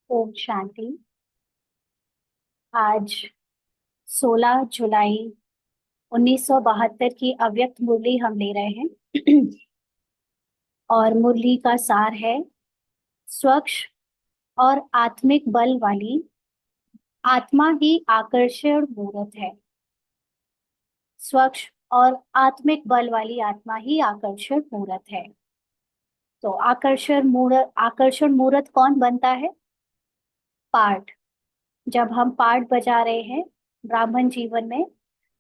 ओम शांति। आज 16 जुलाई 1972 की अव्यक्त मुरली हम ले रहे हैं। और मुरली का सार है, स्वच्छ और आत्मिक बल वाली आत्मा ही आकर्षण मूर्त है। स्वच्छ और आत्मिक बल वाली आत्मा ही आकर्षण मूर्त है। तो आकर्षण मूर्त कौन बनता है? पाठ। जब हम पाठ बजा रहे हैं ब्राह्मण जीवन में,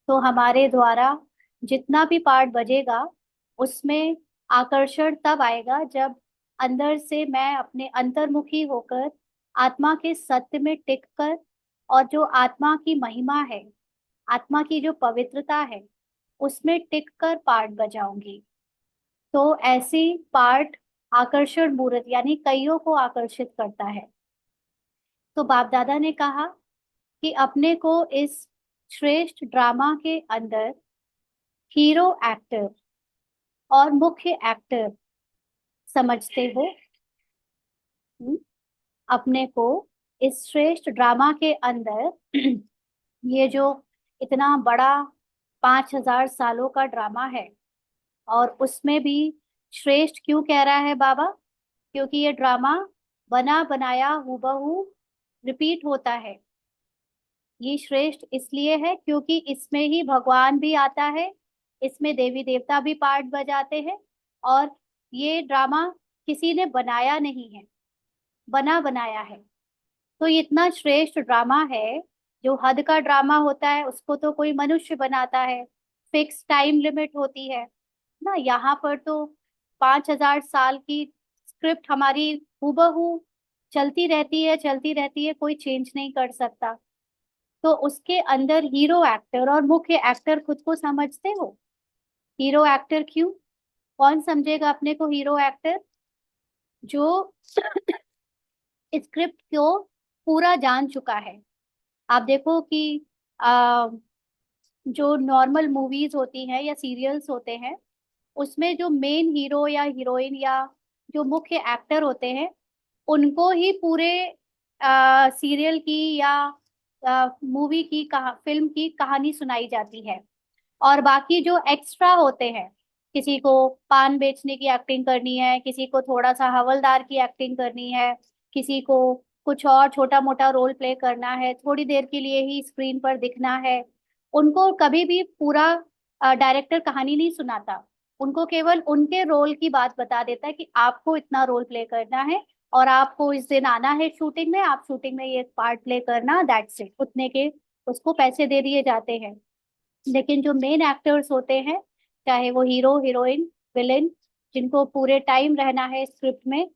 तो हमारे द्वारा जितना भी पार्ट बजेगा उसमें आकर्षण तब आएगा जब अंदर से मैं अपने अंतर्मुखी होकर आत्मा के सत्य में टिक कर, और जो आत्मा की महिमा है, आत्मा की जो पवित्रता है, उसमें टिक कर पार्ट बजाऊंगी। तो ऐसी पार्ट आकर्षण मूर्त यानी कईयों को आकर्षित करता है। तो बाप दादा ने कहा कि अपने को इस श्रेष्ठ ड्रामा के अंदर हीरो एक्टर और मुख्य एक्टर समझते हो। हम्म, अपने को इस श्रेष्ठ ड्रामा के अंदर ये जो इतना बड़ा 5,000 सालों का ड्रामा है, और उसमें भी श्रेष्ठ क्यों कह रहा है बाबा? क्योंकि ये ड्रामा बना बनाया हूबहू रिपीट होता है। ये श्रेष्ठ इसलिए है क्योंकि इसमें ही भगवान भी आता है, इसमें देवी देवता भी पार्ट बजाते हैं। और ये ड्रामा किसी ने बनाया नहीं है, बना बनाया है। तो ये इतना श्रेष्ठ ड्रामा है। जो हद का ड्रामा होता है उसको तो कोई मनुष्य बनाता है, फिक्स टाइम लिमिट होती है ना। यहाँ पर तो 5,000 साल की स्क्रिप्ट हमारी हूबहू चलती रहती है, चलती रहती है, कोई चेंज नहीं कर सकता। तो उसके अंदर हीरो एक्टर और मुख्य एक्टर खुद को समझते हो? हीरो एक्टर क्यों? कौन समझेगा अपने को हीरो एक्टर? जो स्क्रिप्ट को पूरा जान चुका है। आप देखो कि आ, जो नॉर्मल मूवीज होती हैं या सीरियल्स होते हैं, उसमें जो मेन हीरो या हीरोइन या जो मुख्य एक्टर होते हैं, उनको ही पूरे सीरियल की या मूवी की फिल्म की कहानी सुनाई जाती है। और बाकी जो एक्स्ट्रा होते हैं, किसी को पान बेचने की एक्टिंग करनी है, किसी को थोड़ा सा हवलदार की एक्टिंग करनी है, किसी को कुछ और छोटा मोटा रोल प्ले करना है, थोड़ी देर के लिए ही स्क्रीन पर दिखना है, उनको कभी भी पूरा डायरेक्टर कहानी नहीं सुनाता। उनको केवल उनके रोल की बात बता देता है कि आपको इतना रोल प्ले करना है, और आपको इस दिन आना है शूटिंग में, आप शूटिंग में ये पार्ट प्ले करना, दैट्स इट। उतने के उसको पैसे दे दिए जाते हैं। लेकिन जो मेन एक्टर्स होते हैं, चाहे वो हीरो हीरोइन विलेन, जिनको पूरे टाइम रहना है स्क्रिप्ट में,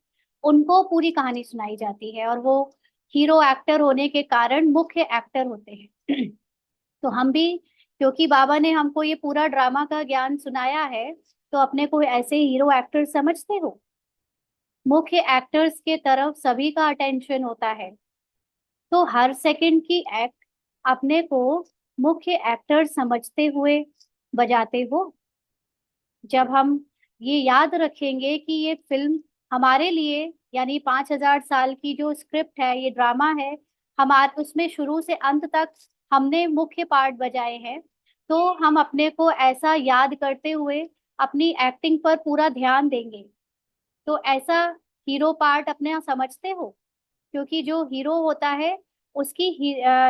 उनको पूरी कहानी सुनाई जाती है, और वो हीरो एक्टर होने के कारण मुख्य एक्टर होते हैं। तो हम भी, क्योंकि बाबा ने हमको ये पूरा ड्रामा का ज्ञान सुनाया है, तो अपने को ऐसे हीरो एक्टर समझते हो। मुख्य एक्टर्स के तरफ सभी का अटेंशन होता है। तो हर सेकंड की एक्ट अपने को मुख्य एक्टर समझते हुए बजाते हो। जब हम ये याद रखेंगे कि ये फिल्म हमारे लिए, यानी 5,000 साल की जो स्क्रिप्ट है, ये ड्रामा है, हमारे उसमें शुरू से अंत तक हमने मुख्य पार्ट बजाए हैं, तो हम अपने को ऐसा याद करते हुए अपनी एक्टिंग पर पूरा ध्यान देंगे। तो ऐसा हीरो पार्ट अपने यहाँ समझते हो? क्योंकि जो हीरो होता है, उसकी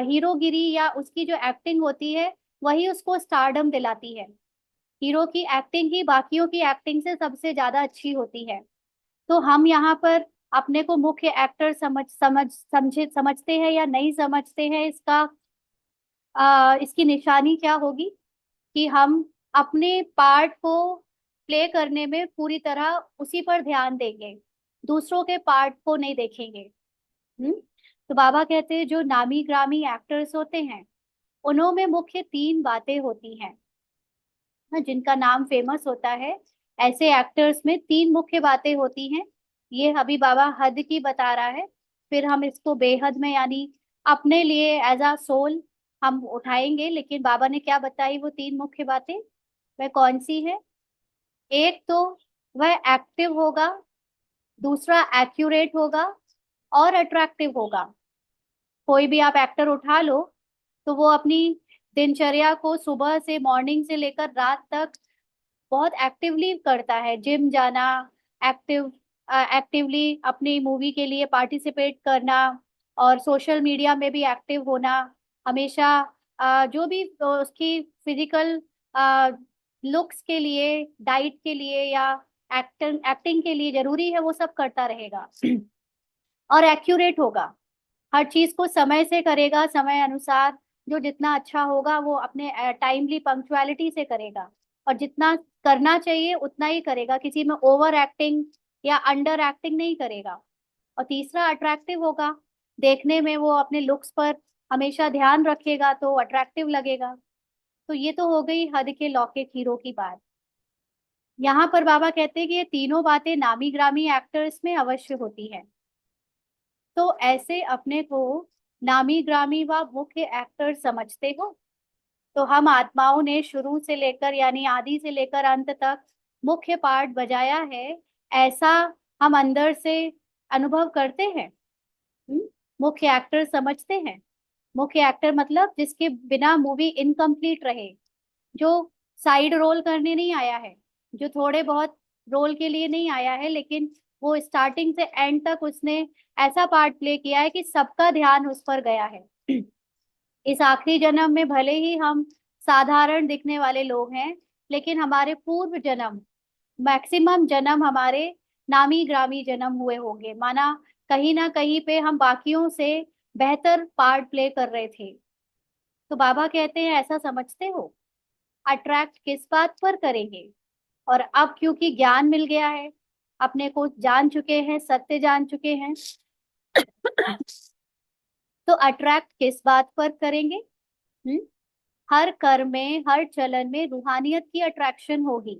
हीरोगिरी या उसकी जो एक्टिंग होती है, वही उसको स्टारडम दिलाती है। हीरो की एक्टिंग ही बाकियों की एक्टिंग से सबसे ज्यादा अच्छी होती है। तो हम यहाँ पर अपने को मुख्य एक्टर समझते हैं या नहीं समझते हैं, इसका इसकी निशानी क्या होगी? कि हम अपने पार्ट को प्ले करने में पूरी तरह उसी पर ध्यान देंगे, दूसरों के पार्ट को नहीं देखेंगे। हम्म। तो बाबा कहते हैं जो नामी ग्रामी एक्टर्स होते हैं, उन्होंने मुख्य 3 बातें होती हैं ना, जिनका नाम फेमस होता है। ऐसे एक्टर्स में 3 मुख्य बातें होती हैं। ये अभी बाबा हद की बता रहा है, फिर हम इसको बेहद में यानी अपने लिए एज अ सोल हम उठाएंगे। लेकिन बाबा ने क्या बताई वो 3 मुख्य बातें? वह कौन सी है? एक तो वह एक्टिव होगा, दूसरा एक्यूरेट होगा, और अट्रैक्टिव होगा। कोई भी आप एक्टर उठा लो, तो वो अपनी दिनचर्या को सुबह से, मॉर्निंग से लेकर रात तक बहुत एक्टिवली करता है। जिम जाना, एक्टिव एक्टिवली अपनी मूवी के लिए पार्टिसिपेट करना, और सोशल मीडिया में भी एक्टिव होना हमेशा। जो भी उसकी फिजिकल लुक्स के लिए, डाइट के लिए, या एक्टिंग एक्टिंग के लिए जरूरी है, वो सब करता रहेगा। और एक्यूरेट होगा, हर चीज को समय से करेगा, समय अनुसार। जो जितना अच्छा होगा वो अपने टाइमली पंक्चुअलिटी से करेगा, और जितना करना चाहिए उतना ही करेगा, किसी में ओवर एक्टिंग या अंडर एक्टिंग नहीं करेगा। और तीसरा, अट्रैक्टिव होगा, देखने में वो अपने लुक्स पर हमेशा ध्यान रखेगा तो अट्रैक्टिव लगेगा। तो ये तो हो गई हद के लौकिक हीरो की बात। यहाँ पर बाबा कहते हैं कि ये तीनों बातें नामी ग्रामी एक्टर्स में अवश्य होती है। तो ऐसे अपने को नामी ग्रामी व मुख्य एक्टर समझते हो? तो हम आत्माओं ने शुरू से लेकर, यानी आदि से लेकर अंत तक मुख्य पार्ट बजाया है, ऐसा हम अंदर से अनुभव करते हैं। हम्म? मुख्य एक्टर समझते हैं? मुख्य एक्टर मतलब जिसके बिना मूवी इनकम्प्लीट रहे, जो साइड रोल करने नहीं आया है, जो थोड़े बहुत रोल के लिए नहीं आया है, लेकिन वो स्टार्टिंग से एंड तक उसने ऐसा पार्ट प्ले किया है कि सबका ध्यान उस पर गया है। इस आखिरी जन्म में भले ही हम साधारण दिखने वाले लोग हैं, लेकिन हमारे पूर्व जन्म, मैक्सिमम जन्म हमारे नामी ग्रामी जन्म हुए होंगे। माना कहीं ना कहीं पे हम बाकियों से बेहतर पार्ट प्ले कर रहे थे। तो बाबा कहते हैं, ऐसा समझते हो? अट्रैक्ट किस बात पर करेंगे? और अब क्योंकि ज्ञान मिल गया है, अपने को जान चुके हैं, सत्य जान चुके हैं, तो अट्रैक्ट किस बात पर करेंगे? हम्म? हर कर्म में, हर चलन में रूहानियत की अट्रैक्शन होगी।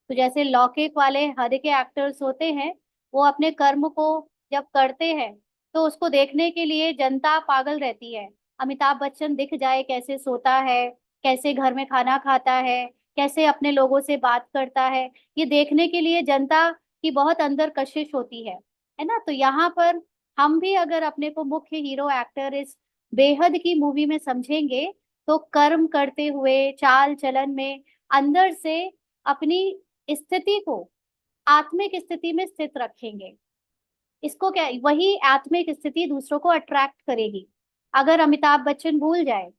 तो जैसे लौकिक वाले हद के एक्टर्स होते हैं, वो अपने कर्म को जब करते हैं तो उसको देखने के लिए जनता पागल रहती है। अमिताभ बच्चन दिख जाए कैसे सोता है, कैसे घर में खाना खाता है, कैसे अपने लोगों से बात करता है, ये देखने के लिए जनता की बहुत अंदर कशिश होती है ना। तो यहाँ पर हम भी अगर अपने को मुख्य हीरो एक्टर इस बेहद की मूवी में समझेंगे, तो कर्म करते हुए चाल चलन में अंदर से अपनी स्थिति को आत्मिक स्थिति में स्थित रखेंगे। इसको क्या, वही आत्मिक स्थिति दूसरों को अट्रैक्ट करेगी। अगर अमिताभ बच्चन भूल जाए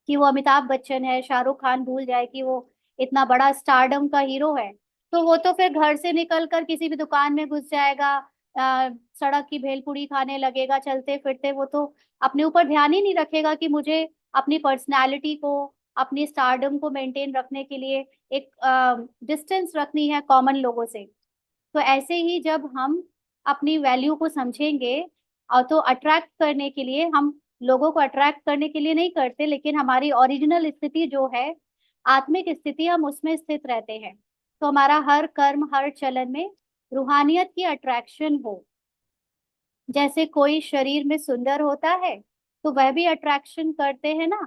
कि वो अमिताभ बच्चन है, शाहरुख खान भूल जाए कि वो इतना बड़ा स्टारडम का हीरो है, तो वो तो फिर घर से निकल कर किसी भी दुकान में घुस जाएगा, सड़क की भेलपूरी खाने लगेगा चलते फिरते। वो तो अपने ऊपर ध्यान ही नहीं रखेगा कि मुझे अपनी पर्सनैलिटी को, अपनी स्टारडम को मेंटेन रखने के लिए एक डिस्टेंस रखनी है कॉमन लोगों से। तो ऐसे ही जब हम अपनी वैल्यू को समझेंगे, और तो अट्रैक्ट करने के लिए, हम लोगों को अट्रैक्ट करने के लिए नहीं करते, लेकिन हमारी ओरिजिनल स्थिति जो है, आत्मिक स्थिति, हम उसमें स्थित रहते हैं। तो हमारा हर कर्म, हर चलन में रूहानियत की अट्रैक्शन हो। जैसे कोई शरीर में सुंदर होता है तो वह भी अट्रैक्शन करते हैं ना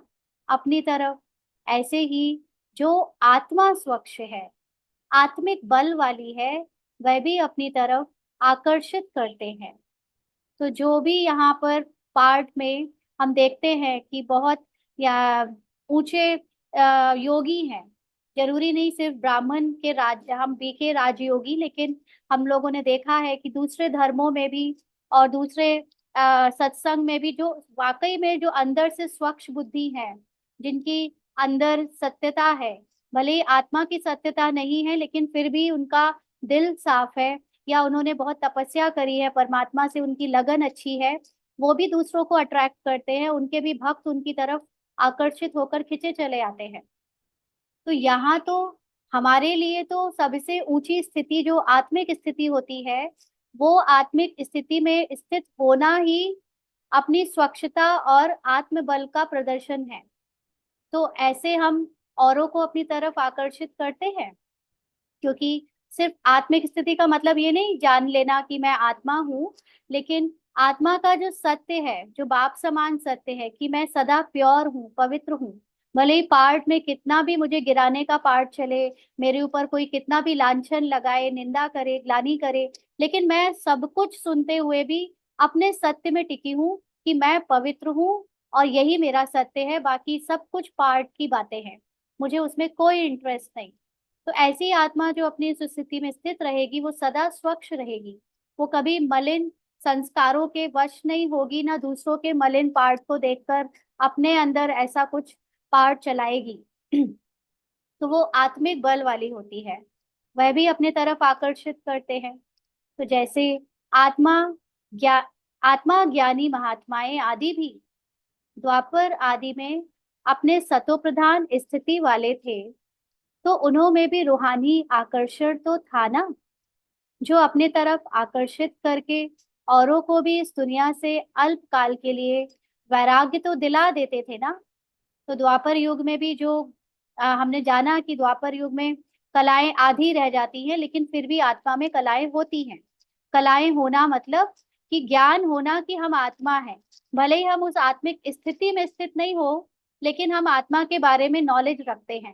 अपनी तरफ, ऐसे ही जो आत्मा स्वच्छ है, आत्मिक बल वाली है, वह भी अपनी तरफ आकर्षित करते हैं। तो जो भी यहाँ पर पार्ट में हम देखते हैं कि बहुत या ऊंचे योगी हैं, जरूरी नहीं सिर्फ ब्राह्मण के राज, हम बीके राजयोगी, लेकिन हम लोगों ने देखा है कि दूसरे धर्मों में भी और दूसरे सत्संग में भी, जो वाकई में जो अंदर से स्वच्छ बुद्धि है, जिनकी अंदर सत्यता है, भले ही आत्मा की सत्यता नहीं है, लेकिन फिर भी उनका दिल साफ है, या उन्होंने बहुत तपस्या करी है, परमात्मा से उनकी लगन अच्छी है, वो भी दूसरों को अट्रैक्ट करते हैं, उनके भी भक्त उनकी तरफ आकर्षित होकर खिंचे चले आते हैं। तो यहाँ तो हमारे लिए तो सबसे ऊंची स्थिति जो आत्मिक स्थिति होती है, वो आत्मिक स्थिति में स्थित होना ही अपनी स्वच्छता और आत्मबल का प्रदर्शन है। तो ऐसे हम औरों को अपनी तरफ आकर्षित करते हैं, क्योंकि सिर्फ आत्मिक स्थिति का मतलब ये नहीं जान लेना कि मैं आत्मा हूँ, लेकिन आत्मा का जो सत्य है, जो बाप समान सत्य है कि मैं सदा प्योर हूँ, पवित्र हूँ। भले ही पार्ट में कितना भी मुझे गिराने का पार्ट चले, मेरे ऊपर कोई कितना भी लांछन लगाए, निंदा करे, ग्लानि करे, लेकिन मैं सब कुछ सुनते हुए भी अपने सत्य में टिकी हूँ कि मैं पवित्र हूँ और यही मेरा सत्य है, बाकी सब कुछ पार्ट की बातें हैं, मुझे उसमें कोई इंटरेस्ट नहीं। तो ऐसी आत्मा जो अपनी इस स्थिति में स्थित रहेगी वो सदा स्वच्छ रहेगी। वो कभी मलिन संस्कारों के वश नहीं होगी, ना दूसरों के मलिन पार्ट को देखकर अपने अंदर ऐसा कुछ पार्ट चलाएगी। तो वो आत्मिक बल वाली होती है, वह भी अपने तरफ आकर्षित करते हैं। तो जैसे आत्मा ज्ञा आत्मा ज्ञानी महात्माएं आदि भी द्वापर आदि में अपने सतो प्रधान स्थिति वाले थे, तो उन्हों में भी रूहानी आकर्षण तो था ना, जो अपने तरफ आकर्षित करके औरों को भी इस दुनिया से अल्प काल के लिए वैराग्य तो दिला देते थे ना। तो द्वापर युग में भी जो हमने जाना कि द्वापर युग में कलाएं आधी रह जाती हैं, लेकिन फिर भी आत्मा में कलाएं होती हैं। कलाएं होना मतलब कि ज्ञान होना कि हम आत्मा हैं। भले ही हम उस आत्मिक स्थिति में स्थित नहीं हो, लेकिन हम आत्मा के बारे में नॉलेज रखते हैं।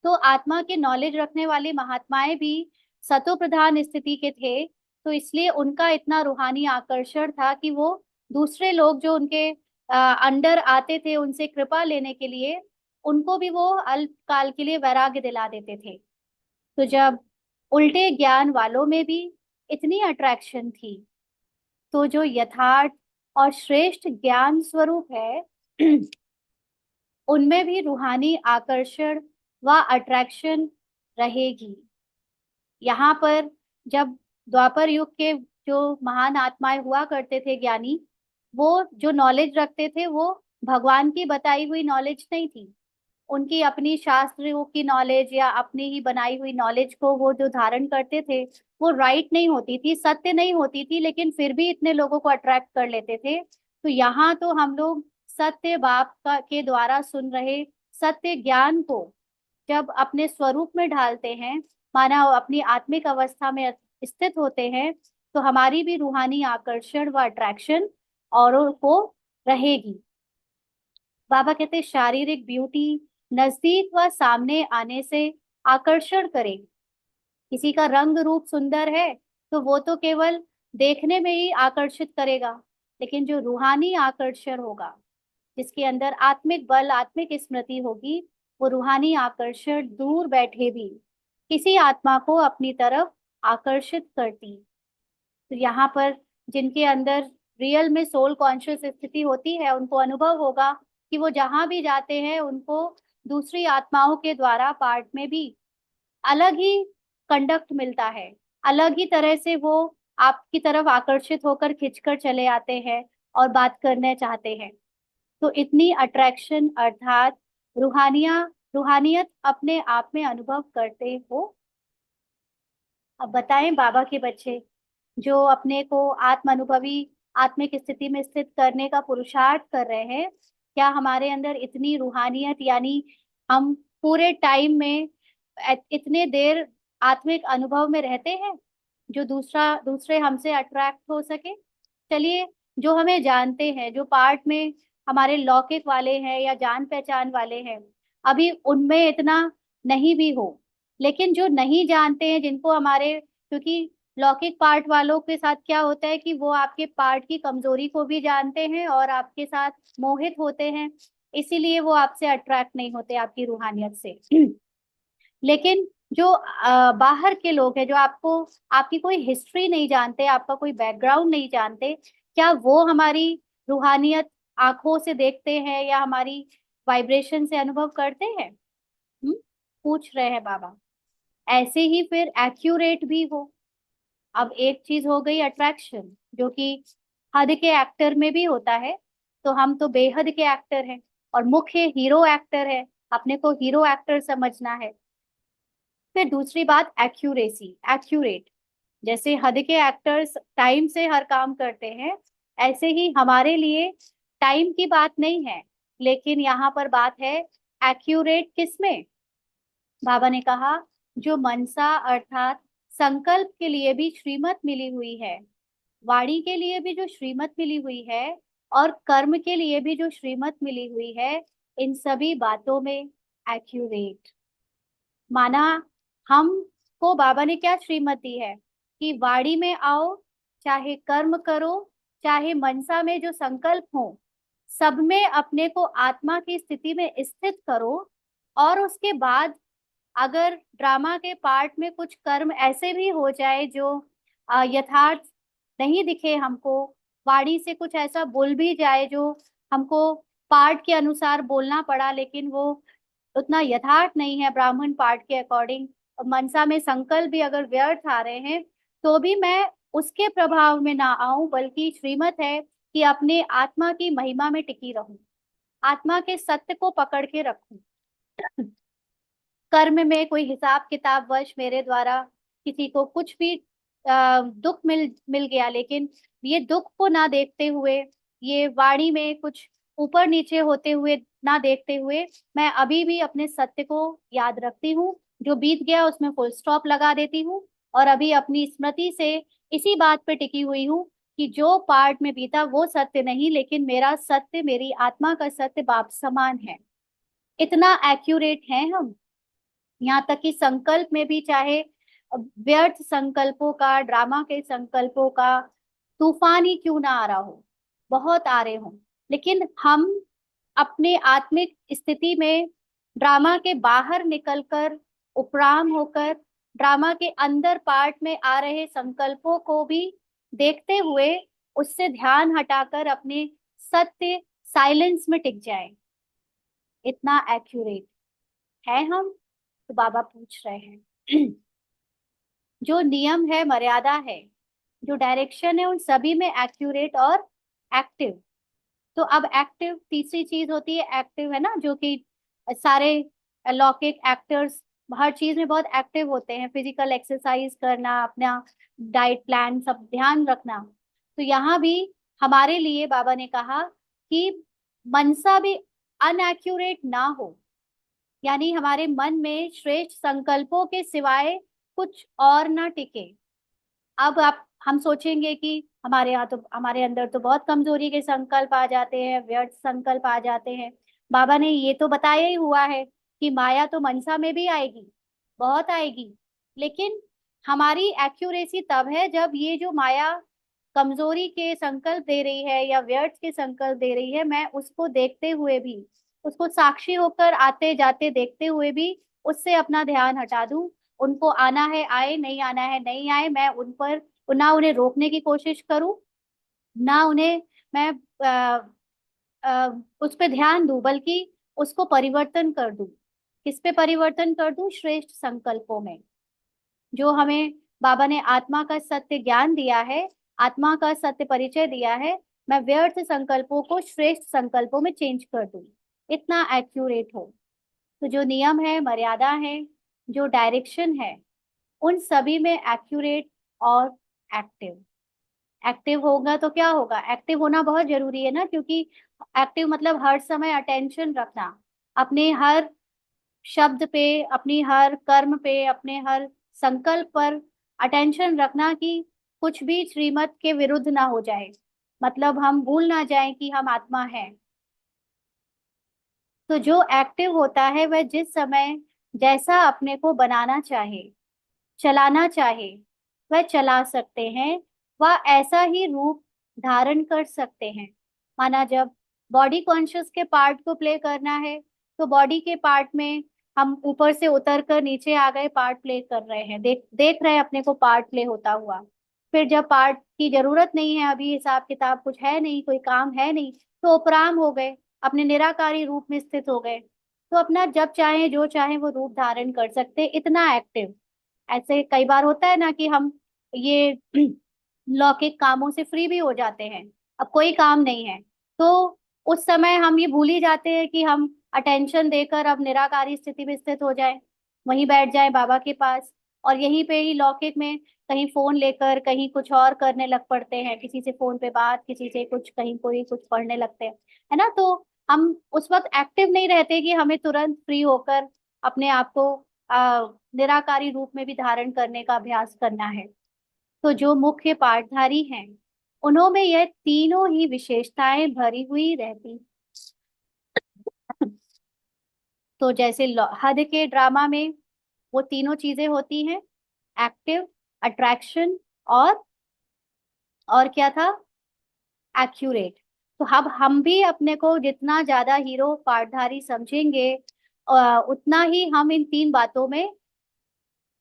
तो आत्मा के नॉलेज रखने वाले महात्माएं भी सतो प्रधान स्थिति के थे, तो इसलिए उनका इतना रूहानी आकर्षण था कि वो दूसरे लोग जो उनके अंडर आते थे उनसे कृपा लेने के लिए, उनको भी वो अल्पकाल के लिए वैराग्य दिला देते थे। तो जब उल्टे ज्ञान वालों में भी इतनी अट्रैक्शन थी, तो जो यथार्थ और श्रेष्ठ ज्ञान स्वरूप है उनमें भी रूहानी आकर्षण व अट्रैक्शन रहेगी। यहाँ पर जब द्वापर युग के जो महान आत्माएं हुआ करते थे ज्ञानी, वो जो नॉलेज रखते थे वो भगवान की बताई हुई नॉलेज नहीं थी। उनकी अपनी शास्त्रों की नॉलेज या अपनी ही बनाई हुई नॉलेज को वो जो धारण करते थे, वो राइट नहीं होती थी, सत्य नहीं होती थी, लेकिन फिर भी इतने लोगों को अट्रैक्ट कर लेते थे। तो यहाँ तो हम लोग सत्य बाप का के द्वारा सुन रहे सत्य ज्ञान को जब अपने स्वरूप में ढालते हैं, माना अपनी आत्मिक अवस्था में स्थित होते हैं, तो हमारी भी रूहानी आकर्षण व अट्रैक्शन औरों को रहेगी। बाबा कहते हैं, शारीरिक ब्यूटी नजदीक व सामने आने से आकर्षण करे। किसी का रंग रूप सुंदर है तो वो तो केवल देखने में ही आकर्षित करेगा, लेकिन जो रूहानी आकर्षण होगा, जिसके अंदर आत्मिक बल आत्मिक स्मृति होगी, वो रूहानी आकर्षण दूर बैठे भी किसी आत्मा को अपनी तरफ आकर्षित करती। तो यहाँ पर जिनके अंदर रियल में सोल कॉन्शियस स्थिति होती है, उनको अनुभव होगा कि वो जहां भी जाते हैं उनको दूसरी आत्माओं के द्वारा पार्ट में भी अलग ही कंडक्ट मिलता है, अलग ही तरह से वो आपकी तरफ आकर्षित होकर खिंचकर चले आते हैं और बात करने चाहते हैं। तो इतनी अट्रैक्शन अर्थात रूहानिया रूहानियत अपने आप में अनुभव करते हो। अब बताएं बाबा के बच्चे जो अपने को आत्म अनुभवी आत्मिक स्थिति में स्थित करने का पुरुषार्थ कर रहे हैं, क्या हमारे अंदर इतनी रूहानियत, यानी हम पूरे टाइम में इतने देर आत्मिक अनुभव में रहते हैं जो दूसरे हमसे अट्रैक्ट हो सके। चलिए, जो हमें जानते हैं, जो पार्ट में हमारे लौकिक वाले हैं या जान पहचान वाले हैं, अभी उनमें इतना नहीं भी हो, लेकिन जो नहीं जानते हैं, जिनको हमारे, क्योंकि लौकिक पार्ट वालों के साथ क्या होता है कि वो आपके पार्ट की कमजोरी को भी जानते हैं और आपके साथ मोहित होते हैं, इसीलिए वो आपसे अट्रैक्ट नहीं होते आपकी रूहानियत से। लेकिन जो बाहर के लोग हैं, जो आपको आपकी कोई हिस्ट्री नहीं जानते, आपका कोई बैकग्राउंड नहीं जानते, क्या वो हमारी रूहानियत आंखों से देखते हैं या हमारी वाइब्रेशन से अनुभव करते हैं? पूछ रहे हैं बाबा। ऐसे ही फिर एक्यूरेट भी हो। अब एक चीज हो गई अट्रैक्शन, जो कि हद के एक्टर में भी होता है, तो हम तो बेहद के एक्टर हैं और मुख्य हीरो एक्टर है, अपने को हीरो एक्टर समझना है। फिर दूसरी बात एक्यूरेसी, एक्यूरेट। जैसे हद के एक्टर्स टाइम से हर काम करते हैं, ऐसे ही हमारे लिए टाइम की बात नहीं है, लेकिन यहाँ पर बात है एक्यूरेट किसमें। बाबा ने कहा, जो मनसा अर्थात संकल्प के लिए भी श्रीमत मिली हुई है, वाणी के लिए भी जो श्रीमत मिली हुई है, और कर्म के लिए भी जो श्रीमत मिली हुई है, इन सभी बातों में एक्यूरेट। माना हमको बाबा ने क्या श्रीमत दी है कि वाड़ी में आओ, चाहे कर्म करो, चाहे मनसा में जो संकल्प हो, सब में अपने को आत्मा की स्थिति में स्थित करो। और उसके बाद अगर ड्रामा के पार्ट में कुछ कर्म ऐसे भी हो जाए जो यथार्थ नहीं दिखे हमको, वाणी से कुछ ऐसा बोल भी जाए जो हमको पार्ट के अनुसार बोलना पड़ा, लेकिन वो उतना यथार्थ नहीं है ब्राह्मण पाठ के अकॉर्डिंग, मनसा में संकल्प भी अगर व्यर्थ आ रहे हैं, तो भी मैं उसके प्रभाव में ना आऊं, बल्कि श्रीमत है कि अपने आत्मा की महिमा में टिकी रहूं, आत्मा के सत्य को पकड़ के रखूं। कर्म में कोई हिसाब किताब वश मेरे द्वारा किसी को कुछ भी दुख मिल मिल गया, लेकिन ये दुख को ना देखते हुए, ये वाणी में कुछ ऊपर नीचे होते हुए ना देखते हुए, मैं अभी भी अपने सत्य को याद रखती हूँ। जो बीत गया उसमें फुल स्टॉप लगा देती हूँ, और अभी अपनी स्मृति से इसी बात पे टिकी हुई हूँ कि जो पार्ट में बीता वो सत्य नहीं, लेकिन मेरा सत्य, मेरी आत्मा का सत्य बाप समान है। इतना एक्यूरेट है हम। यहाँ तक कि संकल्प में भी, चाहे व्यर्थ संकल्पों का, ड्रामा के संकल्पों का तूफान ही क्यों ना आ रहा हो, बहुत आ रहे हो, लेकिन हम अपने आत्मिक स्थिति में ड्रामा के बाहर निकलकर, उपराम होकर, ड्रामा के अंदर पार्ट में आ रहे संकल्पों को भी देखते हुए, उससे ध्यान हटाकर अपने सत्य साइलेंस में टिक जाए। इतना एक्यूरेट है हम। तो बाबा पूछ रहे हैं जो नियम है, मर्यादा है, जो डायरेक्शन है, उन सभी में एक्यूरेट और एक्टिव। तो अब एक्टिव तीसरी चीज होती है, एक्टिव है ना, जो कि सारे लौकिक एक्टर्स हर चीज में बहुत एक्टिव होते हैं, फिजिकल एक्सरसाइज करना, अपना डाइट प्लान सब ध्यान रखना। तो यहाँ भी हमारे लिए बाबा ने कहा कि मनसा भी अनएक्यूरेट ना हो, यानी हमारे मन में श्रेष्ठ संकल्पों के सिवाय कुछ और ना टिके। अब आप हम सोचेंगे कि हमारे यहाँ तो, हमारे अंदर तो बहुत कमजोरी के संकल्प आ जाते हैं, व्यर्थ संकल्प आ जाते हैं। बाबा ने ये तो बताया ही हुआ है कि माया तो मनसा में भी आएगी, बहुत आएगी, लेकिन हमारी एक्यूरेसी तब है जब ये जो माया कमजोरी के संकल्प दे रही है या व्यर्थ के संकल्प दे रही है, मैं उसको देखते हुए भी, उसको साक्षी होकर आते जाते देखते हुए भी उससे अपना ध्यान हटा दूं। उनको आना है आए, नहीं आना है नहीं आए, मैं उन पर ना उन्हें रोकने की कोशिश करूं, ना उन्हें मैं उस पर ध्यान दूं, बल्कि उसको परिवर्तन कर दूं। किस पे परिवर्तन कर दूं? श्रेष्ठ संकल्पों में, जो हमें बाबा ने आत्मा का सत्य ज्ञान दिया है, आत्मा का सत्य परिचय दिया है। मैं व्यर्थ संकल्पों को श्रेष्ठ संकल्पों में चेंज कर दूं, इतना एक्यूरेट हो। तो जो नियम है, मर्यादा है, जो डायरेक्शन है, उन सभी में एक्यूरेट और एक्टिव। एक्टिव होगा तो क्या होगा? एक्टिव होना बहुत जरूरी है ना, क्योंकि एक्टिव मतलब हर समय अटेंशन रखना, अपने हर शब्द पे, अपनी हर कर्म पे, अपने हर संकल्प पर अटेंशन रखना कि कुछ भी श्रीमत के विरुद्ध ना हो जाए, मतलब हम भूल ना जाएं कि हम आत्मा हैं। तो जो एक्टिव होता है वह जिस समय जैसा अपने को बनाना चाहे, चलाना चाहे, वह चला सकते हैं, वह ऐसा ही रूप धारण कर सकते हैं। माना जब बॉडी कॉन्शियस के पार्ट को प्ले करना है, तो बॉडी के पार्ट में हम ऊपर से उतर कर नीचे आ गए, पार्ट प्ले कर रहे हैं, देख देख रहे हैं अपने को पार्ट प्ले होता हुआ। फिर जब पार्ट की जरूरत नहीं है, अभी हिसाब किताब कुछ है नहीं, कोई काम है नहीं, तो उपराम हो गए, अपने निराकारी रूप में स्थित हो गए। तो अपना जब चाहे जो चाहे वो रूप धारण कर सकते, इतना एक्टिव। ऐसे कई बार होता है ना कि हम ये लौकिक कामों से फ्री भी हो जाते हैं, अब कोई काम नहीं है, तो उस समय हम ये भूल ही जाते हैं कि हम अटेंशन देकर अब निराकारी स्थिति में स्थित हो जाए, वहीं बैठ जाए बाबा के पास, और यहीं पे ही लौकिक में कहीं फोन लेकर कहीं कुछ और करने लग पड़ते हैं, किसी से फोन पे बात, किसी से कुछ, कहीं कोई कुछ पढ़ने लगते हैं, है ना। तो हम उस वक्त एक्टिव नहीं रहते कि हमें तुरंत फ्री होकर अपने आप को निराकारी रूप में भी धारण करने का अभ्यास करना है। तो जो मुख्य पाठधारी हैं, उन्हों में यह तीनों ही विशेषताएं भरी हुई रहती। तो जैसे हद के ड्रामा में वो तीनों चीजें होती हैं, एक्टिव, अट्रैक्शन और और क्या था? एक्यूरेट। तो अब हम भी अपने को जितना ज्यादा हीरो पार्टधारी समझेंगे, उतना ही हम इन तीन बातों में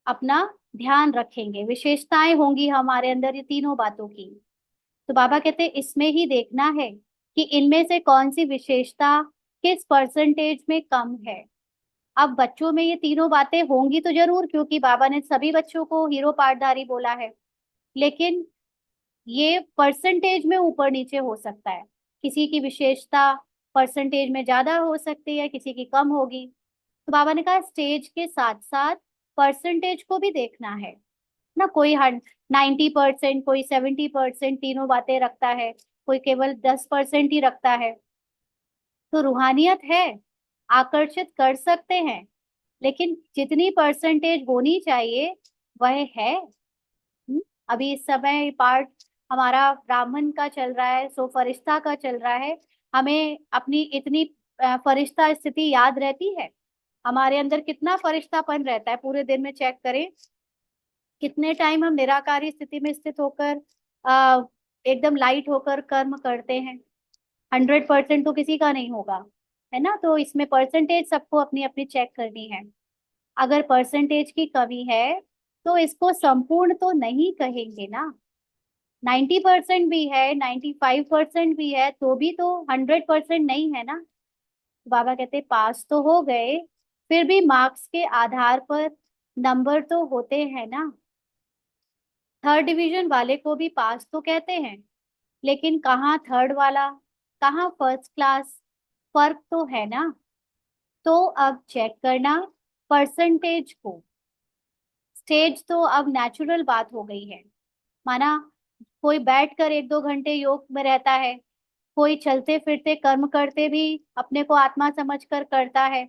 अपना ध्यान रखेंगे, विशेषताएं होंगी हमारे अंदर ये तीनों बातों की। तो बाबा कहते हैं इसमें ही देखना है कि इनमें से कौन सी विशेषता किस परसेंटेज में कम है। अब बच्चों में ये तीनों बातें होंगी तो जरूर, क्योंकि बाबा ने सभी बच्चों को हीरो पार्टधारी बोला है। लेकिन ये परसेंटेज में ऊपर नीचे हो सकता है। किसी की विशेषता परसेंटेज में ज्यादा हो सकती है, किसी की कम होगी। तो बाबा ने कहा स्टेज के साथ साथ परसेंटेज को भी देखना है ना। कोई 90%, कोई 70%, तीनों बातें रखता है, कोई केवल 10% ही रखता है। तो रूहानियत है, आकर्षित कर सकते हैं, लेकिन जितनी परसेंटेज होनी चाहिए वह है। अभी इस समय पार्ट हमारा ब्राह्मण का चल रहा है, सो फरिश्ता का चल रहा है। हमें अपनी इतनी फरिश्ता स्थिति याद रहती है? हमारे अंदर कितना फरिश्तापन रहता है पूरे दिन में, चेक करें। कितने टाइम हम निराकारी स्थिति में स्थित होकर आ, एकदम लाइट होकर कर्म करते हैं? 100% तो किसी का नहीं होगा, है ना। तो इसमें परसेंटेज सबको अपनी अपनी चेक करनी है। अगर परसेंटेज की कमी है तो इसको संपूर्ण तो नहीं कहेंगे ना। 90% भी है, 95% भी है, तो भी तो 100% नहीं है ना। बाबा कहते पास तो हो गए, फिर भी मार्क्स के आधार पर नंबर तो होते हैं ना। थर्ड डिवीजन वाले को भी पास तो कहते हैं, लेकिन कहाँ थर्ड वाला, कहाँ फर्स्ट क्लास, फर्क तो है ना। तो अब चेक करना परसेंटेज को। स्टेज तो अब नेचुरल बात हो गई है। माना कोई बैठकर 1-2 घंटे योग में रहता है, कोई चलते फिरते कर्म करते भी अपने को आत्मा समझकर करता है।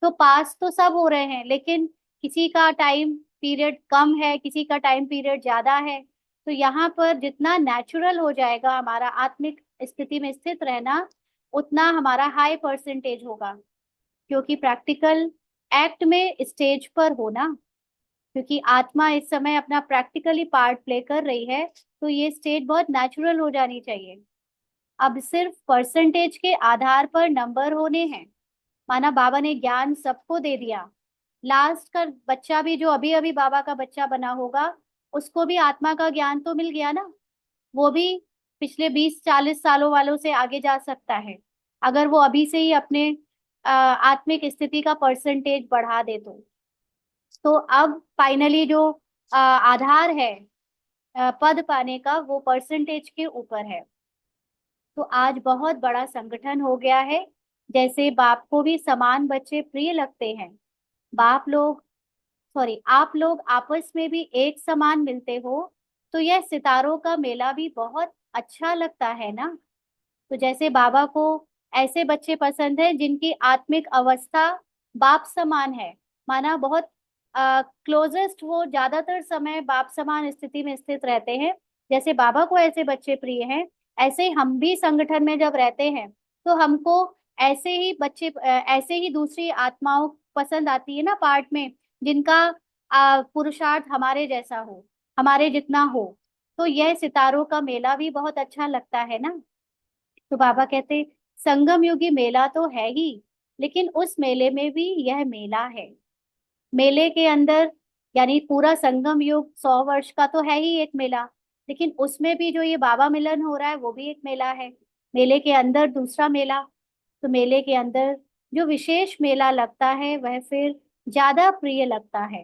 तो पास तो सब हो रहे हैं, लेकिन किसी का टाइम पीरियड कम है, किसी का टाइम पीरियड ज्यादा है। तो यहाँ पर जितना नेचुरल हो जाएगा हमारा आत्मिक स्थिति में स्थित रहना, उतना हमारा हाई परसेंटेज होगा। क्योंकि प्रैक्टिकल एक्ट में स्टेज पर होना, क्योंकि आत्मा इस समय अपना प्रैक्टिकली पार्ट प्ले कर रही है, तो ये स्टेज बहुत नेचुरल हो जानी चाहिए। अब सिर्फ परसेंटेज के आधार पर नंबर होने हैं। माना बाबा ने ज्ञान सबको दे दिया, लास्ट का बच्चा भी जो अभी अभी बाबा का बच्चा बना होगा, उसको भी आत्मा का ज्ञान तो मिल गया ना। वो भी पिछले 20-40 सालों वालों से आगे जा सकता है, अगर वो अभी से ही अपने आत्मिक स्थिति का परसेंटेज बढ़ा दे तो अब फाइनली जो आधार है पद पाने का, वो परसेंटेज के ऊपर है। तो आज बहुत बड़ा संगठन हो गया है। जैसे बाप को भी समान बच्चे प्रिय लगते हैं, बाप लोग, सॉरी, आप लोग आपस में भी एक समान मिलते हो, तो यह सितारों का मेला भी बहुत अच्छा लगता है ना। तो जैसे बाबा को ऐसे बच्चे पसंद है जिनकी आत्मिक अवस्था बाप समान है, माना बहुत क्लोजेस्ट, वो ज्यादातर समय बाप समान स्थिति में स्थित रहते हैं। जैसे बाबा को ऐसे बच्चे प्रिय हैं, ऐसे ही हम भी संगठन में जब रहते हैं तो हमको ऐसे ही बच्चे, ऐसे ही दूसरी आत्माओं पसंद आती है ना पार्ट में, जिनका पुरुषार्थ हमारे जैसा हो, हमारे जितना हो। तो यह सितारों का मेला भी बहुत अच्छा लगता है ना। तो बाबा कहते संगम युगी मेला तो है ही, लेकिन उस मेले में भी यह मेला है। मेले के अंदर, यानी पूरा संगम युग 100 वर्ष का तो है ही एक मेला, लेकिन उसमें भी जो ये बाबा मिलन हो रहा है वो भी एक मेला है। मेले के अंदर दूसरा मेला। तो मेले के अंदर जो विशेष मेला लगता है वह फिर ज्यादा प्रिय लगता है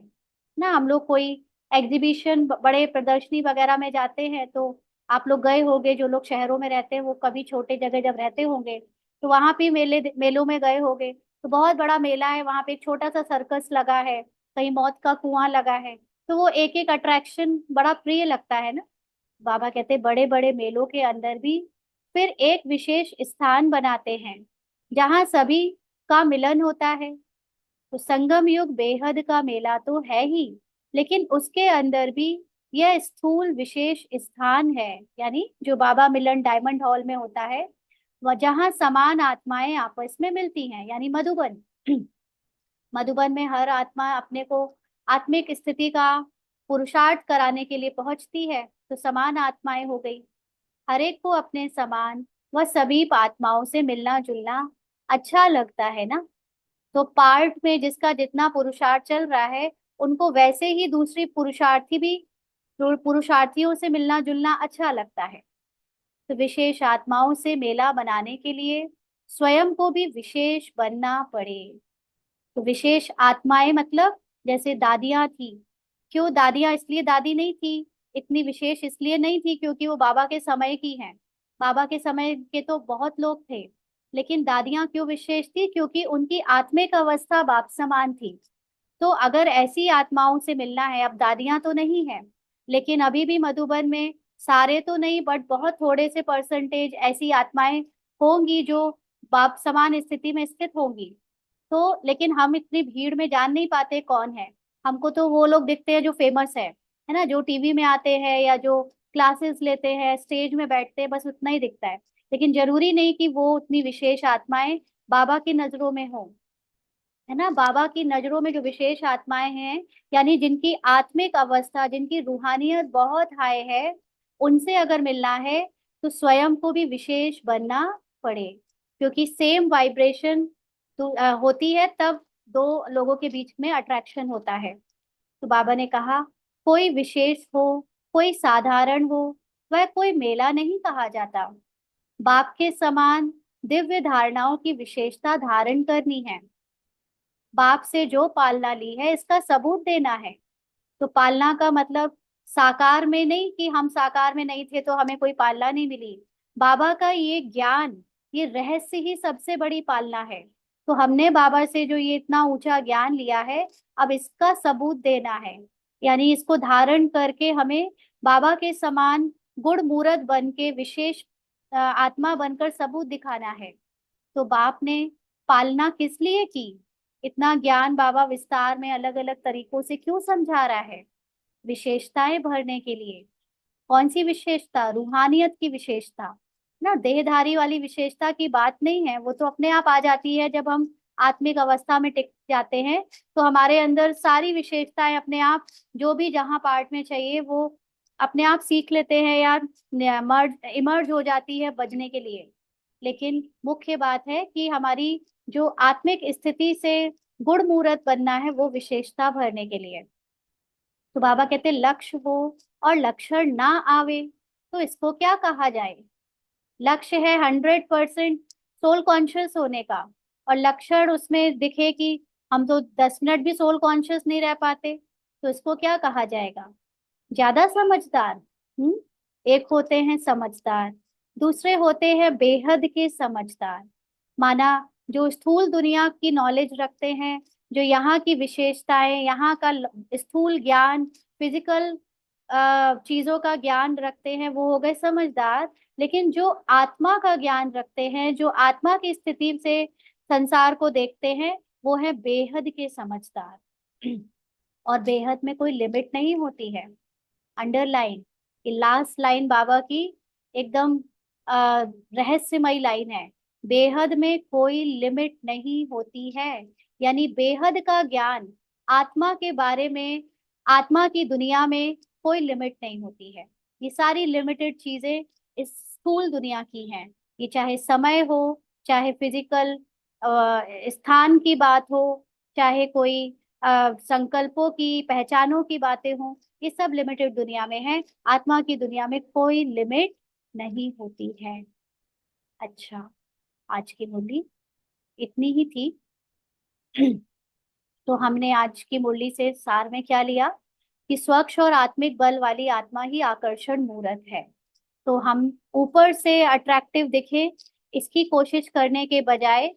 ना। हम लोग कोई एग्जीबिशन, बड़े प्रदर्शनी वगैरह में जाते हैं, तो आप लोग गए होंगे, जो लोग शहरों में रहते हैं वो कभी छोटे जगह जब रहते होंगे तो वहां भी मेलों में गए होंगे। तो बहुत बड़ा मेला है, वहां पे एक छोटा सा सर्कस लगा है, कहीं मौत का कुआं लगा है। तो वो एक एक अट्रैक्शन बड़ा प्रिय लगता है ना। बाबा कहते बड़े बड़े मेलों के अंदर भी फिर एक विशेष स्थान बनाते हैं जहाँ सभी का मिलन होता है। तो संगम युग बेहद का मेला तो है ही, लेकिन उसके अंदर भी यह स्थूल विशेष स्थान है, यानी जो बाबा मिलन डायमंड हॉल में होता है, वह जहाँ समान आत्माएं आपस में मिलती हैं, यानी मधुबन। मधुबन में हर आत्मा अपने को आत्मिक स्थिति का पुरुषार्थ कराने के लिए पहुंचती है, तो समान आत्माएं हो गई। हर एक को अपने समान व सभी आत्माओं से मिलना जुलना अच्छा लगता है ना। तो पार्ट में जिसका जितना पुरुषार्थ चल रहा है, उनको वैसे ही दूसरी पुरुषार्थी भी पुरुषार्थियों से मिलना जुलना अच्छा लगता है। तो विशेष आत्माओं से मेला बनाने के लिए स्वयं को भी विशेष बनना पड़े। तो विशेष आत्माएं मतलब जैसे दादियां थी। क्यों दादियां इसलिए दादी नहीं थी, इतनी विशेष इसलिए नहीं थी क्योंकि वो बाबा के समय की हैं। बाबा के समय के तो बहुत लोग थे, लेकिन दादियां क्यों विशेष थी? क्योंकि उनकी आत्मिक अवस्था बाप समान थी। तो अगर ऐसी आत्माओं से मिलना है, अब दादियां तो नहीं है, लेकिन अभी भी मधुबन में सारे तो नहीं बट बहुत थोड़े से परसेंटेज ऐसी आत्माएं होंगी जो बाप समान स्थिति में स्थित होंगी। तो लेकिन हम इतनी भीड़ में जान नहीं पाते कौन है। हमको तो वो लोग दिखते हैं जो फेमस है ना, जो टीवी में आते हैं या जो क्लासेस लेते हैं, स्टेज में बैठते हैं, बस उतना ही दिखता है। लेकिन जरूरी नहीं कि वो उतनी विशेष आत्माएं बाबा की नजरों में हो, है ना। बाबा की नजरों में जो विशेष आत्माएं हैं, यानी जिनकी आत्मिक अवस्था, जिनकी रूहानियत बहुत हाई है, उनसे अगर मिलना है तो स्वयं को भी विशेष बनना पड़े। क्योंकि सेम वाइब्रेशन तो होती है, तब दो लोगों के बीच में अट्रैक्शन होता है। तो बाबा ने कहा, कोई विशेष हो, कोई साधारण हो, वह कोई मेला नहीं कहा जाता। बाप के समान दिव्य धारणाओं की विशेषता धारण करनी है। बाप से जो पालना ली है इसका सबूत देना है। तो पालना का मतलब साकार में नहीं कि हम साकार में नहीं थे तो हमें कोई पालना नहीं मिली। बाबा का ये ज्ञान, ये रहस्य ही सबसे बड़ी पालना है। तो हमने बाबा से जो ये इतना ऊंचा ज्ञान लिया है, अब इसका सबूत देना है। यानी इसको धारण करके हमें बाबा के समान गुण मूरत बन के विशेष आत्मा बनकर सबूत दिखाना है। तो बाप ने पालना किस लिए की? इतना ज्ञान बाबा विस्तार में अलग अलग तरीकों से क्यों समझा रहा है? विशेषताएं भरने के लिए। कौन सी विशेषता? रूहानियत की विशेषता ना, देहधारी वाली विशेषता की बात नहीं है। वो तो अपने आप आ जाती है जब हम आत्मिक अवस्था में टिक जाते हैं। तो हमारे अंदर सारी विशेषताएं अपने आप, जो भी जहाँ पार्ट में चाहिए वो अपने आप सीख लेते हैं या मर्ज इमर्ज हो जाती है बजने के लिए। लेकिन मुख्य बात है कि हमारी जो आत्मिक स्थिति से गुण मूर्त बनना है, वो विशेषता भरने के लिए। तो बाबा कहते लक्ष्य हो और लक्षण ना आवे तो इसको क्या कहा जाए? लक्ष्य है 100% सोल कॉन्शियस होने का, और लक्षण उसमें दिखे कि हम तो 10 मिनट भी सोल कॉन्शियस नहीं रह पाते, तो इसको क्या कहा जाएगा? ज्यादा समझदार। एक होते हैं समझदार, दूसरे होते हैं बेहद के समझदार। माना जो स्थूल दुनिया की नॉलेज रखते हैं, जो यहाँ की विशेषताएं, यहाँ का स्थूल ज्ञान, फिजिकल चीजों का ज्ञान रखते हैं, वो हो गए समझदार। लेकिन जो आत्मा का ज्ञान रखते हैं, जो आत्मा की स्थिति से संसार को देखते हैं, वो है बेहद के समझदार। और बेहद में कोई लिमिट नहीं होती है। अंडरलाइन, ये लास्ट लाइन बाबा की एकदम रहस्यमयी लाइन है। बेहद में कोई लिमिट नहीं होती है। यानी बेहद का ज्ञान, आत्मा के बारे में, आत्मा की दुनिया में कोई लिमिट नहीं होती है। ये सारी लिमिटेड चीजें इस स्थूल दुनिया की हैं। ये चाहे समय हो, चाहे फिजिकल स्थान की बात हो, चाहे कोई संकल्पों की, पहचानों की बातें हों, ये सब लिमिटेड दुनिया में है। आत्मा की दुनिया में कोई लिमिट नहीं होती है। अच्छा, आज की मुरली इतनी ही थी। तो हमने आज की मुरली से सार में क्या लिया कि स्वच्छ और आत्मिक बल वाली आत्मा ही आकर्षण मूर्त है। तो हम ऊपर से अट्रैक्टिव दिखे, इसकी कोशिश करने के बजाय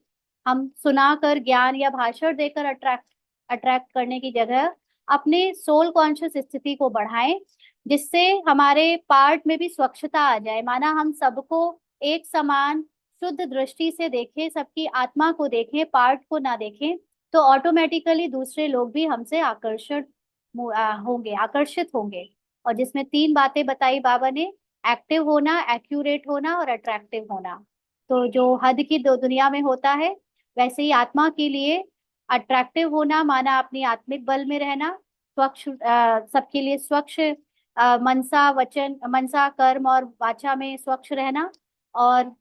हम सुनाकर ज्ञान या भाषण देकर अट्रैक्ट अट्रैक्ट करने की जगह अपने सोल कॉन्शियस स्थिति को बढ़ाएं, जिससे हमारे पार्ट में भी स्वच्छता आ जाए। माना हम सबको एक समान शुद्ध दृष्टि से देखें, सबकी आत्मा को देखें, पार्ट को ना देखें, तो ऑटोमेटिकली दूसरे लोग भी हमसे होंगे, आकर्षित होंगे। और जिसमें 3 बातें बताई बाबा ने, एक्टिव होना, एक्यूरेट होना और अट्रैक्टिव होना। तो जो हद की दुनिया में होता है, वैसे ही आत्मा के लिए अट्रैक्टिव होना माना अपनी आत्मिक बल में रहना, स्वच्छ सबके लिए स्वच्छ मनसा वचन, मनसा कर्म और वाचा में स्वच्छ रहना। और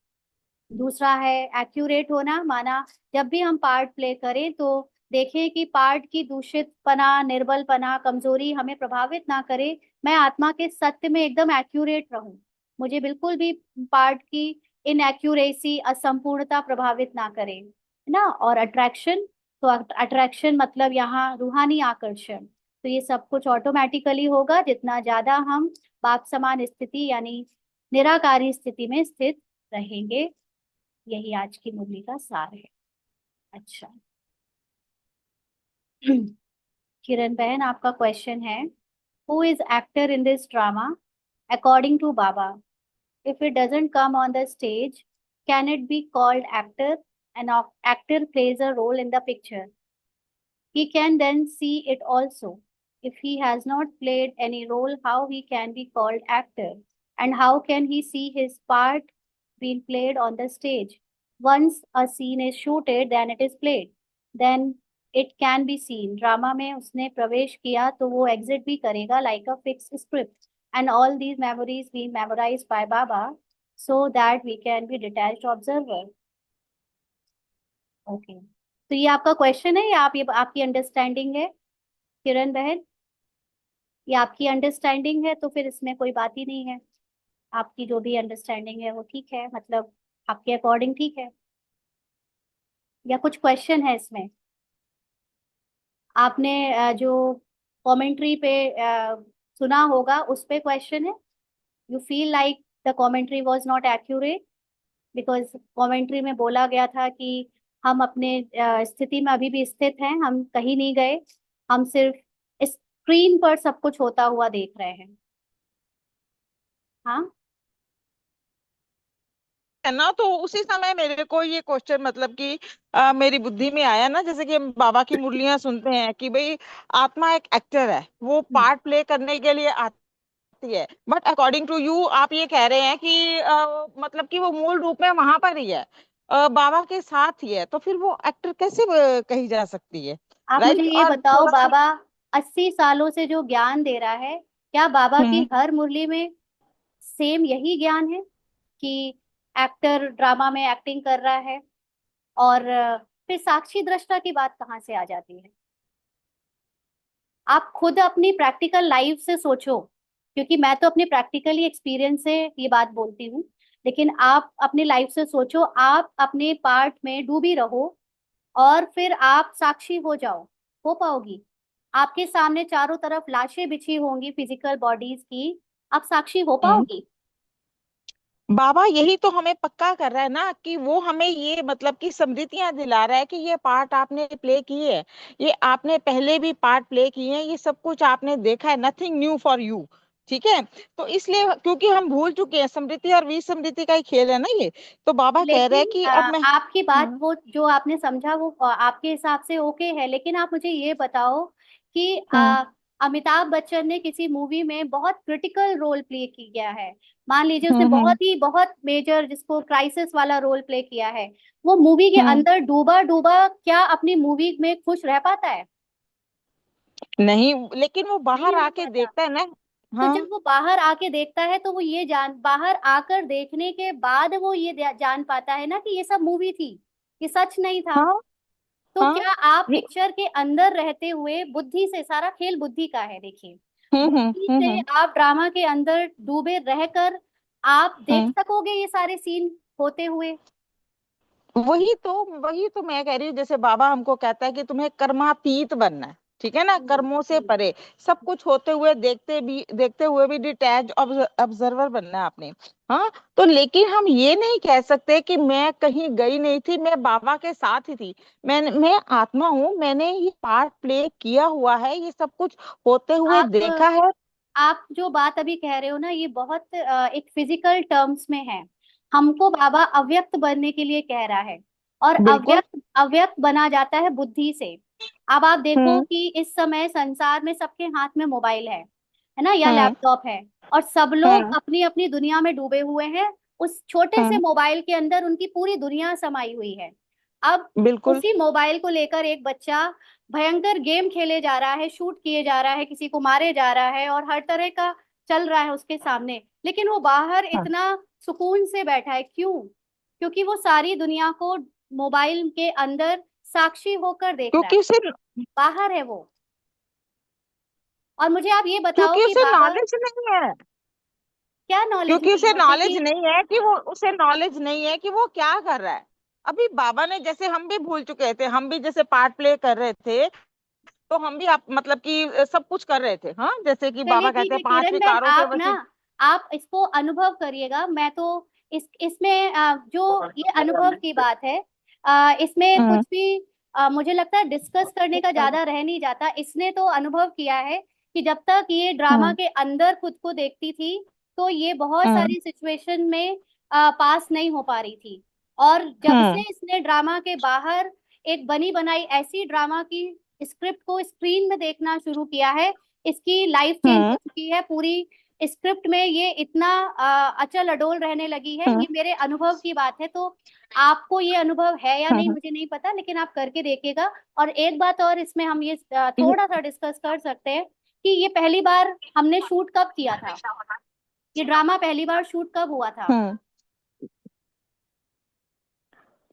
दूसरा है एक्यूरेट होना, माना जब भी हम पार्ट प्ले करें तो देखें कि पार्ट की दूषितपना, निर्बलपना, कमजोरी हमें प्रभावित ना करे। मैं आत्मा के सत्य में एकदम एक्यूरेट रहूं, मुझे बिल्कुल भी पार्ट की इनएक्यूरेसी, असंपूर्णता प्रभावित ना करे, है ना। और अट्रैक्शन, तो अट्रैक्शन मतलब यहाँ रूहानी आकर्षण। तो ये सब कुछ ऑटोमेटिकली होगा जितना ज्यादा हम बाप समान स्थिति यानी निराकारी स्थिति में स्थित रहेंगे। यही आज की मुरली का सार है। अच्छा। किरण बहन, आपका क्वेश्चन है, who is actor in this drama according to Baba? If it doesn't come on the stage, can it be called actor? An actor plays a role in the picture. He can then see it also. If he has not played any role, how he can be called actor? And how can he see his part being played on the stage? Once a scene is shooted, then it is played. Then it can be seen. Drama में उसने प्रवेश किया तो वो exit भी करेगा like a fixed script. And all these memories being memorized by Baba so that we can be detached observer. Okay, तो ये आपका क्वेश्चन है या आप ये आपकी अंडरस्टैंडिंग है किरण बहन? ये आपकी अंडरस्टैंडिंग है तो फिर इसमें कोई बात ही नहीं है। आपकी जो भी अंडरस्टैंडिंग है वो ठीक है, मतलब आपके अकॉर्डिंग ठीक है, या कुछ क्वेश्चन है इसमें? आपने जो कमेंट्री पे सुना होगा उस पे क्वेश्चन है? You feel like the commentary was not accurate because commentary में बोला गया था कि हम अपने स्थिति में अभी भी स्थित हैं, हम कहीं नहीं गए, हम सिर्फ स्क्रीन पर सब कुछ होता हुआ देख रहे हैं। हाँ। है ना। तो उसी समय मेरे को ये क्वेश्चन मतलब कि मेरी बुद्धि में आया ना, जैसे कि हम बाबा की मुरलियां सुनते हैं कि भाई आत्मा एक एक्टर है, वो हम्म। पार्ट प्ले करने के लिए आती है। बट अकॉर्डिंग टू यू आप ये कह रहे हैं कि मतलब कि वो मूल रूप में वहां पर ही है, बाबा के साथ ही है, तो फिर वो एक्टर कैसे कही जा सकती है? आप मुझे राइट। ये और बताओ, थोड़ा सा। बाबा 80 सालों से जो ज्ञान दे रहा है, क्या बाबा की हम्म। हर मुरली में सेम यही ज्ञान है कि एक्टर ड्रामा में एक्टिंग कर रहा है? और फिर साक्षी दृष्टा की बात कहाँ से आ जाती है? आप खुद अपनी प्रैक्टिकल लाइफ से सोचो, क्योंकि मैं तो अपने प्रैक्टिकली एक्सपीरियंस से ये बात बोलती हूँ, लेकिन आप अपनी लाइफ से सोचो, आप अपने पार्ट में डूबी रहो और फिर आप साक्षी हो जाओ, हो पाओगी? आपके सामने चारों तरफ लाशें बिछी होंगी फिजिकल बॉडीज की, आप साक्षी हो हम्म। पाओगी? बाबा यही तो हमें पक्का कर रहा है ना, कि वो हमें ये मतलब कि स्मृतियां दिला रहा है कि ये पार्ट आपने प्ले किए है, ये आपने पहले भी पार्ट प्ले किए हैं, ये सब कुछ आपने देखा है, नथिंग न्यू फॉर यू। ठीक है। तो इसलिए क्योंकि हम भूल चुके हैं, स्मृति और विस्मृति का ही खेल है ना ये। तो बाबा कह रहे हैं लेकिन कि अब मैं। आपकी बात, हम्म। वो जो आपने समझा वो आपके हिसाब से ओके है, लेकिन आप मुझे ये बताओ कि हम्म। अमिताभ बच्चन ने किसी मूवी में बहुत क्रिटिकल रोल प्ले किया है, मान लीजिए उसने हम्म। बहुत मेजर जिसको क्राइसिस वाला रोल प्ले किया है, वो मूवी के हम्म। अंदर डूबा डूबा क्या अपनी मूवी में खुश रह पाता है? नहीं, लेकिन वो नहीं बाहर रह आके पाता। देखता है ना। तो जब हाँ। वो बाहर आके देखता है तो वो ये जान, बाहर आकर देखने के बाद वो ये जान पाता है ना कि ये सब मूवी थी, ये सच नहीं था। हाँ। तो हाँ। क्या आप ये। पिक्चर के अंदर रहते हुए, बुद्धि से, सारा खेल बुद्धि का है, देखिए, हम्म। हम्म। बुद्धि से हम्म। आप ड्रामा के अंदर डूबे रहकर आप देख हम्म। सकोगे ये सारे सीन होते हुए? वही तो मैं कह रही हूँ, जैसे बाबा हमको कहता है कि तुम्हें कर्मातीत बनना है, ठीक है ना, कर्मों से हम्म। परे, सब कुछ होते हुए देखते हुए भी डिटैच ऑब्जर्वर बनना है आपने। हाँ। तो लेकिन हम ये नहीं कह सकते कि मैं कहीं गई नहीं थी, मैं बाबा के साथ ही थी। मैं आत्मा हूँ, मैंने ये पार्ट प्ले किया हुआ है, ये सब कुछ होते हुए आप देखा है। आप जो बात अभी कह रहे हो ना, ये बहुत एक फिजिकल टर्म्स में है। हमको बाबा अव्यक्त बनने के लिए कह रहा है, और बिल्कुल। अव्यक्त अव्यक्त बना जाता है बुद्धि से। अब आप देखो हम्म। कि इस समय संसार में सबके हाथ में मोबाइल है ना, या हम्म। लैपटॉप है, और सब लोग हम्म। अपनी अपनी दुनिया में डूबे हुए हैं। उस छोटे से हम्म। मोबाइल के अंदर उनकी पूरी दुनिया समाई हुई है। अब बिल्कुल। उसी मोबाइल को लेकर एक बच्चा भयंकर गेम खेले जा रहा है, शूट किए जा रहा है, किसी को मारे जा रहा है, और हर तरह का चल रहा है उसके सामने, लेकिन वो बाहर हाँ। इतना सुकून से बैठा है। क्यों? क्योंकि वो सारी दुनिया को मोबाइल के अंदर साक्षी होकर देख रहा है। क्योंकि उसे बाहर है वो। और मुझे आप ये बताओ क्योंकि कि उसे बाहर नॉलेज नहीं है। क्या नॉलेज क्योंकि नहीं उसे है उसे नॉलेज कि नहीं है कि वो उसे नॉलेज नहीं है कि वो क्या कर रहा है। अभी बाबा ने, जैसे हम भी भूल चुके थे, हम भी जैसे पार्ट प्ले कर रहे थे, तो हम भी आप मतलब कि सब कुछ कर रहे थे। हाँ, जैसे कि चलिए बाबा ठीक कहते है हैं पांच किरण बहन, विकारों से आप ना वसी। आप इसको अनुभव करिएगा। मैं तो इसमें जो ये अनुभव की बात है, इसमें हम्म। कुछ भी मुझे लगता है डिस्कस करने का ज्यादा रह नहीं जाता। इसने तो अनुभव किया है कि जब तक ये ड्रामा हम्म। के अंदर खुद को देखती थी, तो ये बहुत हम्म। सारी सिचुएशन में पास नहीं हो पा रही थी। और जब हम्म। से इसने ड्रामा के बाहर एक बनी बनाई ऐसी ड्रामा की स्क्रिप्ट को स्क्रीन में देखना शुरू किया है, इसकी लाइफ चेंज हो हम्म। चुकी है पूरी। स्क्रिप्ट में ये इतना अचल अडोल रहने लगी है। हम्म। ये मेरे अनुभव की बात है। तो आपको ये अनुभव है या नहीं हम्म। मुझे नहीं पता, लेकिन आप करके देखिएगा। और एक बात और इसमें हम ये हम्म। थोड़ा सा डिस्कस कर सकते हैं कि ये पहली बार हमने शूट कब किया था, ये ड्रामा पहली बार शूट कब हुआ था। हम्म।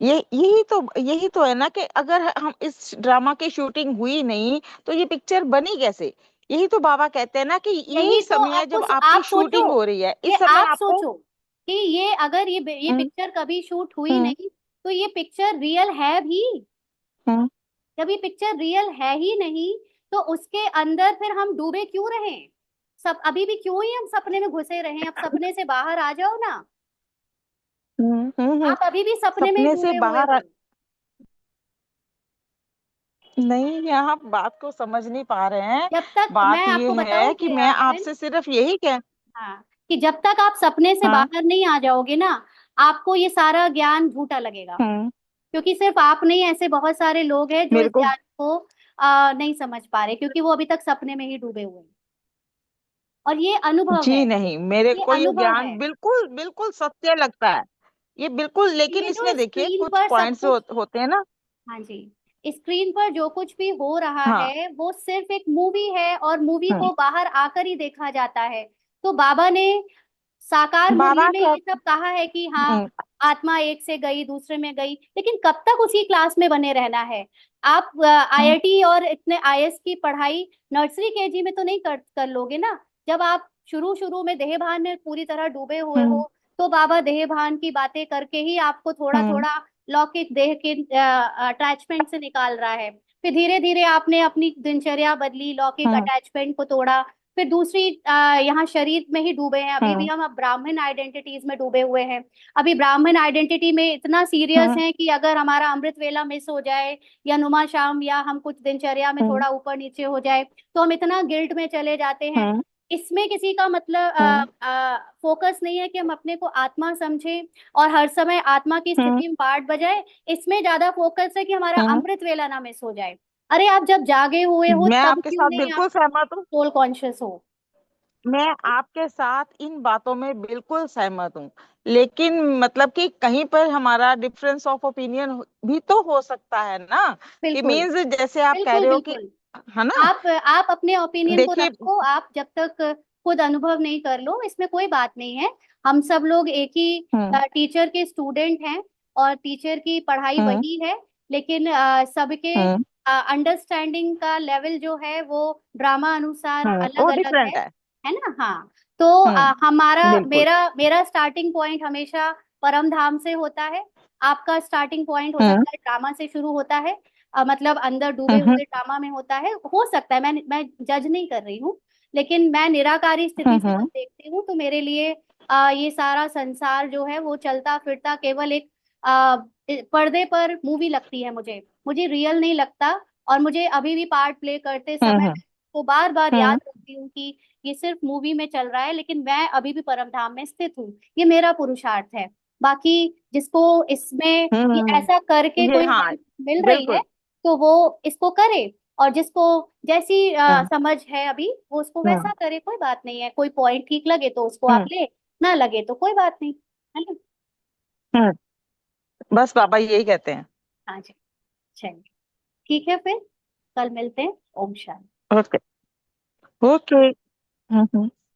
यही तो है ना कि अगर हम इस ड्रामा की शूटिंग हुई नहीं तो ये पिक्चर बनी कैसे। यही तो बाबा कहते हैं ना कि यही यही तो समय है आपको जब आपकी आप सोचो, शूटिंग हो रही है, ये इस समय आप आपको। सोचो कि ये अगर ये हम्म। पिक्चर कभी शूट हुई हम्म। नहीं, तो ये पिक्चर रियल है भी? हम्म। जब ये पिक्चर रियल है ही नहीं, तो उसके अंदर फिर हम डूबे क्यों रहें? सब अभी भी क्यों ही हम सपने में घुसे रहें? अब सपने से बाहर आ जाओ ना। हम्म। आप अभी भी सपने में ही सपने से डूबे हुए बाहर हो। नहीं, यहाँ आप बात को समझ नहीं पा रहे हैं। जब तक मैं बात ये आपको बताऊं है कि मैं किरण, आपसे सिर्फ यही कह। हाँ, कि जब तक आप सपने से हाँ। बाहर नहीं आ जाओगे ना, आपको ये सारा ज्ञान झूठा लगेगा। हम्म। क्योंकि सिर्फ आप नहीं, ऐसे बहुत सारे लोग हैं जो मेरे इस को ज्ञान को नहीं समझ पा रहे, क्योंकि वो अभी तक सपने में ही डूबे हुए हैं। और ये अनुभव है। जी नहीं, मेरे ये को ये अनुभव ज्ञान है। बिल्कुल बिल्कुल सत्य लगता है। ये बिल्कुल, लेकिन ये जो इसमें देखिए स्क्रीन कुछ पर सब पॉइंट्स कुछ, होते हैं ना। हाँ जी, स्क्रीन पर जो कुछ भी हो रहा हाँ। है वो सिर्फ एक मूवी है, और मूवी हम्म। को बाहर आकर ही देखा जाता है। तो बाबा ने साकार मुरली बाबा में कह। ये सब कहा है कि हाँ, हम्म। आत्मा एक से गई दूसरे में गई, लेकिन कब तक उसी क्लास में बने रहना है? आप आईआईटी और इतने आईएएस की पढ़ाई नर्सरी केजी में तो नहीं कर लोगे ना। जब आप शुरू शुरू में देह भान में पूरी तरह डूबे हुए हम्म। हो, तो बाबा देह भान की बातें करके ही आपको थोड़ा हम्म। थोड़ा लौकिक देह के अटैचमेंट से निकाल रहा है। फिर धीरे धीरे आपने अपनी दिनचर्या बदली, लौकिक हम्म। अटैचमेंट को तोड़ा। फिर दूसरी यहाँ शरीर में ही डूबे हैं, अभी भी हम्म। हम अब ब्राह्मण आइडेंटिटीज में डूबे हुए हैं। अभी ब्राह्मण आइडेंटिटी में इतना सीरियस हम्म। है कि अगर हमारा अमृत वेला मिस हो जाए, या नुमा शाम, या हम कुछ दिनचर्या में हम्म। थोड़ा ऊपर नीचे हो जाए, तो हम इतना गिल्ट में चले जाते हैं। हम्म। इसमें किसी का मतलब हम्म। फोकस नहीं है कि हम अपने को आत्मा समझें और हर समय आत्मा की हम्म। स्थिति में पार्ट बजाए। इसमें ज्यादा फोकस है कि हमारा हम्म। अमृत वेला ना मिस हो जाए। अरे आप जब जागे हुए हो मैं तब आपके क्यों साथ नहीं आप बिल्कुल सहमत हूँ। सोल कॉन्शियस हो? मैं आपके साथ इन बातों में बिल्कुल सहमत हूँ। लेकिन मतलब कि कहीं पर हमारा डिफरेंस ऑफ ओपिनियन भी तो हो सकता है ना। कि बिल्कुल मीन्स जैसे आप कह बिल्कुल रहे हो कि, बिल्कुल। है ना। आप अपने ओपिनियन को देखिए। रखो। आप जब तक खुद अनुभव नहीं कर लो, इसमें कोई बात नहीं है। हम सब लोग एक ही हम्म। टीचर के स्टूडेंट हैं, और टीचर की पढ़ाई हम्म। वही है। लेकिन सबके हम्म। अंडरस्टैंडिंग का लेवल जो है वो ड्रामा अनुसार अलग वो अलग डिफरेंट है ना। हाँ। तो हमारा है। बिल्कुल। मेरा मेरा स्टार्टिंग पॉइंट हमेशा परम धाम से होता है। आपका स्टार्टिंग पॉइंट हो हम्म। सकता है ड्रामा से शुरू होता है, मतलब अंदर डूबे हम्म। हुए ड्रामा में होता है, हो सकता है। मैं जज नहीं कर रही हूँ, लेकिन मैं निराकारी स्थिति से जब हम्म। देखती हूँ, तो मेरे लिए ये सारा संसार जो है वो चलता फिरता केवल एक पर्दे पर मूवी लगती है मुझे। मुझे रियल नहीं लगता। और मुझे अभी भी पार्ट प्ले करते समय हम्म। तो बार बार याद हम्म। रखती हूँ कि ये सिर्फ मूवी में चल रहा है, लेकिन मैं अभी भी परम धाम में स्थित हूँ। ये मेरा पुरुषार्थ है। बाकी जिसको इसमें ये ऐसा करके ये कोई हाँ। हेल्प मिल रही है, बिल्कुल। तो वो इसको करे। और जिसको जैसी हम्म। समझ है अभी, वो उसको हम्म। वैसा करे। कोई बात नहीं है, कोई पॉइंट ठीक लगे तो उसको आप हम्म। ले, ना लगे तो कोई बात नहीं, है ना। हम्म। बस बाबा यही कहते हैं। हाँ जी। चलिए, ठीक है फिर, कल मिलते हैं। ओम शांति। ओके। ओके। हम्म।